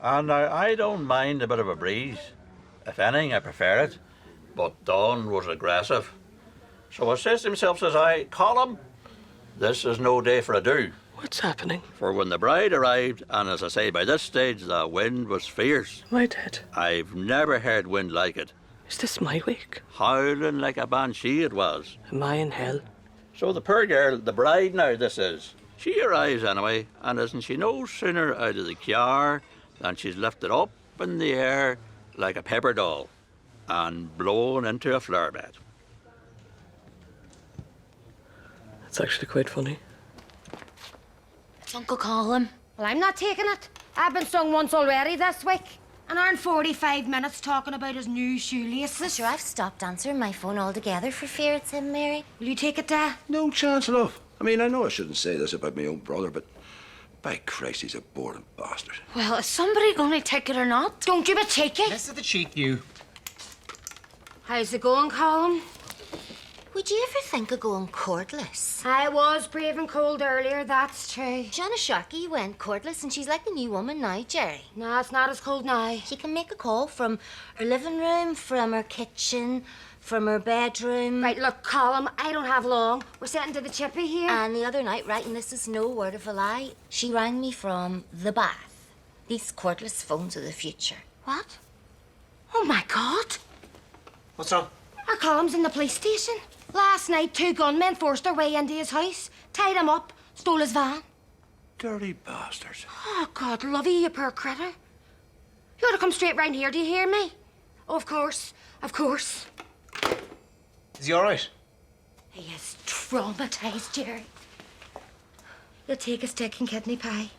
And now, I don't mind a bit of a breeze. If anything, I prefer it. But Dawn was aggressive. So I says to himself, says I, Colm, this is no day for a do. What's happening? For when the bride arrived, and as I say, by this stage the wind was fierce. My dead. I've never heard wind like it. Is this my wake? Howling like a banshee it was. Am I in hell? So the poor girl, the bride now this is, she arrives anyway, and isn't she no sooner out of the car than she's lifted up in the air like a paper doll and blown into a flower bed. It's actually quite funny. It's Uncle Colm. Well, I'm not taking it. I've been stung once already this week. An hour and 45 minutes talking about his new shoelaces. Sure, I've stopped answering my phone altogether for fear it's him, Mary. Will you take it, Dad? No chance, love. I mean, I know I shouldn't say this about my own brother, but by Christ, he's a boring bastard. Well, is somebody going to take it or not? Don't you be cheeky. Less of the cheek, you. How's it going, Colm? Would you ever think of going cordless? I was brave and cold earlier, that's true. Jana Sharkey went cordless and she's like a new woman now, Jerry. No, it's not as cold now. She can make a call from her living room, from her kitchen, from her bedroom. Right, look, Colm, I don't have long. We're sitting to the chippy here. And the other night, right, and this is no word of a lie, she rang me from the bath. These cordless phones are the future. What? Oh, my God. What's wrong? Our Colm's in the police station. Last night, 2 gunmen forced their way into his house, tied him up, stole his van. Dirty bastards. Oh, God love you, you poor critter. You ought to come straight round here, do you hear me? Oh, of course, of course. Is he all right? He is traumatised, Jerry. You'll take a stick and kidney pie.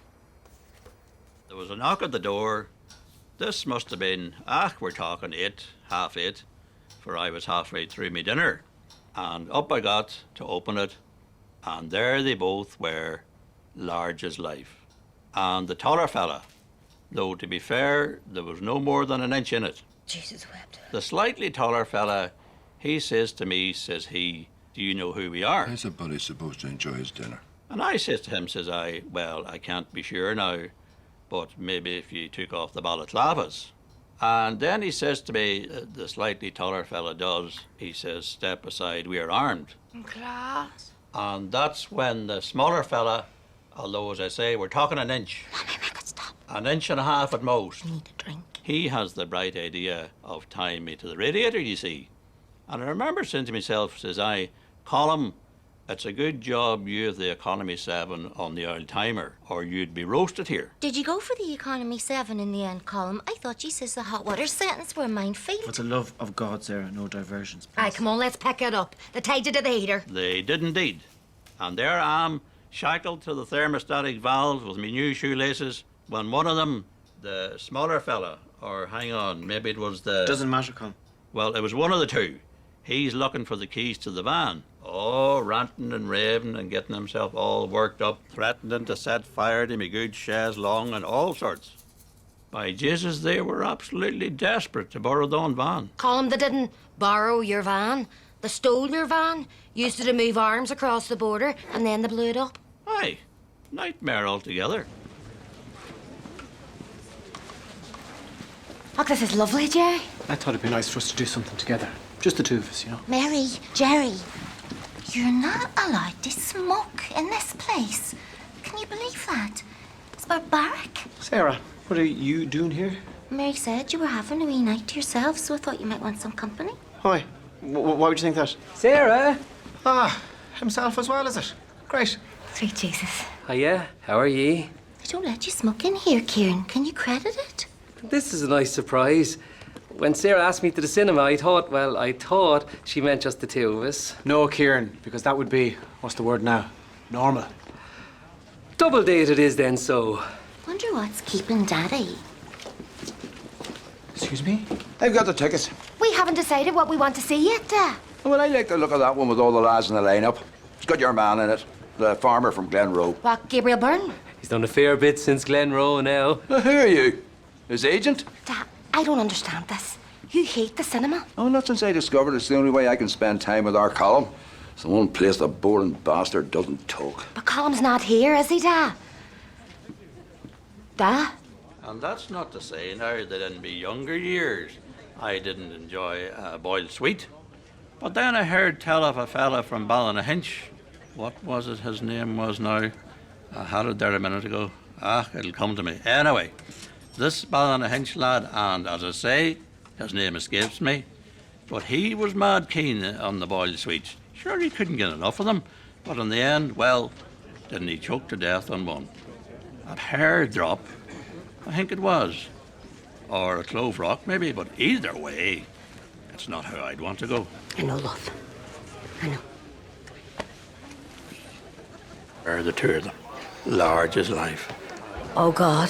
There was a knock at the door. This must have been, we're talking 8, half 8, for I was halfway through my dinner. And up I got to open it, and there they both were, large as life. And the taller fella, though to be fair, there was no more than an inch in it. Jesus wept. The slightly taller fella, he says to me, says he, do you know who we are? How's a buddy supposed to enjoy his dinner? And I says to him, says I, well, I can't be sure now, but maybe if you took off the balaclavas. And then he says to me, the slightly taller fella does, he says, step aside, we are armed. Class. And that's when the smaller fella, although as I say, we're talking an inch. Mommy, make it stop. An inch and a half at most. I need a drink. He has the bright idea of tying me to the radiator, you see. And I remember saying to myself, says I, Colm, it's a good job you have the Economy 7 on the old timer, or you'd be roasted here. Did you go for the Economy 7 in the end, Colm? I thought Jesus the hot water settings were a minefield. For the love of God, Sarah, no diversions, please. Aye, come on, let's pick it up. They tied you to the heater. They did indeed. And there I am, shackled to the thermostatic valve with my new shoelaces, when one of them, the smaller fella, or hang on, maybe it was the... Doesn't matter, Colm. Well, it was one of the two. He's looking for the keys to the van. Oh, ranting and raving and getting himself all worked up, threatening to set fire to me good chaise long and all sorts. By Jesus, they were absolutely desperate to borrow their own van. Colm, they didn't borrow your van. They stole your van, used it to move arms across the border, and then they blew it up. Aye, nightmare altogether. Look, this is lovely, Jerry. I thought it'd be nice for us to do something together. Just the two of us, you know. Mary, Jerry, you're not allowed to smoke in this place. Can you believe that? It's barbaric. Sarah, what are you doing here? Mary said you were having a wee night to yourself, so I thought you might want some company. Why? Why would you think that? Sarah! Ah, himself as well, is it? Great. Sweet Jesus. Hiya, how are ye? They don't let you smoke in here, Kieran. Can you credit it? This is a nice surprise. When Sarah asked me to the cinema, I thought she meant just the two of us. No, Kieran, because that would be, what's the word now? Normal. Double date it is then, so. Wonder what's keeping Daddy. Excuse me? I've got the tickets. We haven't decided what we want to see yet, Well, I like the look of that one with all the lads in the lineup. It's got your man in it, the farmer from Glenroe. What, Gabriel Byrne? He's done a fair bit since Glenroe now. Who are you? His agent? Dad, I don't understand this. You hate the cinema. Oh, not since I discovered it's the only way I can spend time with our Colm. It's the one place the boring bastard doesn't talk. But Colm's not here, is he, Dad? Dad? And that's not to say now that in my younger years I didn't enjoy a boiled sweet. But then I heard tell of a fella from Ballynahinch. What was it his name was now? I had it there a minute ago. It'll come to me. Anyway, this Ballynahinch lad, and as I say, his name escapes me, but he was mad keen on the boiled sweets. Sure, he couldn't get enough of them, but in the end, well, didn't he choke to death on one? At Hair Drop, I think it was, or a Clove Rock maybe, but either way, it's not how I'd want to go. I know, love. I know. There are the two of them, large as life. Oh, God.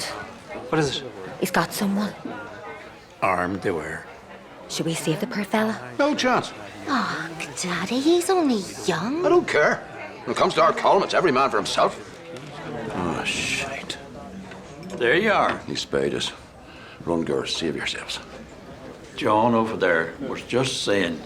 What is it? He's got someone. Armed they were. Should we save the poor fella? No chance. Oh, Daddy, he's only young. I don't care. When it comes to our Colm, it's every man for himself. Oh, shite. There you are. He spade us. Run, girls, save yourselves. John over there was just saying,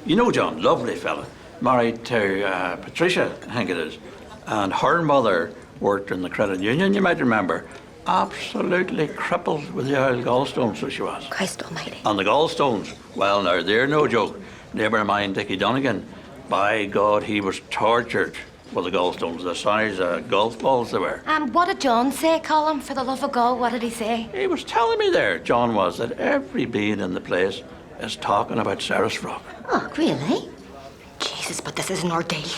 you know John, lovely fella, married to Patricia, I think it is, and her mother worked in the credit union, you might remember. Absolutely crippled with the old gallstones, so she was. Christ almighty. And the gallstones, well now, they're no joke. Neighbour of mine, Dickie Donegan, by God, he was tortured with the gallstones, the size of golf balls they were. And what did John say, Colm? For the love of God, what did he say? He was telling me there, John was, that every bean in the place is talking about Sarah's frock. Oh, really? Jesus, but this is an ordeal.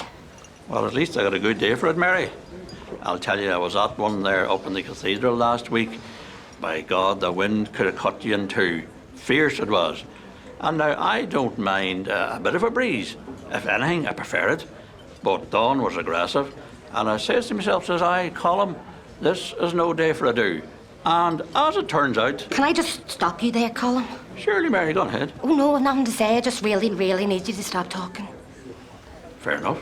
Well, at least I got a good day for it, Mary. I'll tell you, I was at one there up in the cathedral last week. By God, the wind could have cut you in two. Fierce it was. And now I don't mind a bit of a breeze. If anything, I prefer it. But dawn was aggressive. And I says to myself, says I, Colm, this is no day for a do. And as it turns out... Can I just stop you there, Colm? Surely, Mary, go ahead. Oh, no, I've nothing to say. I just really, really need you to stop talking. Fair enough.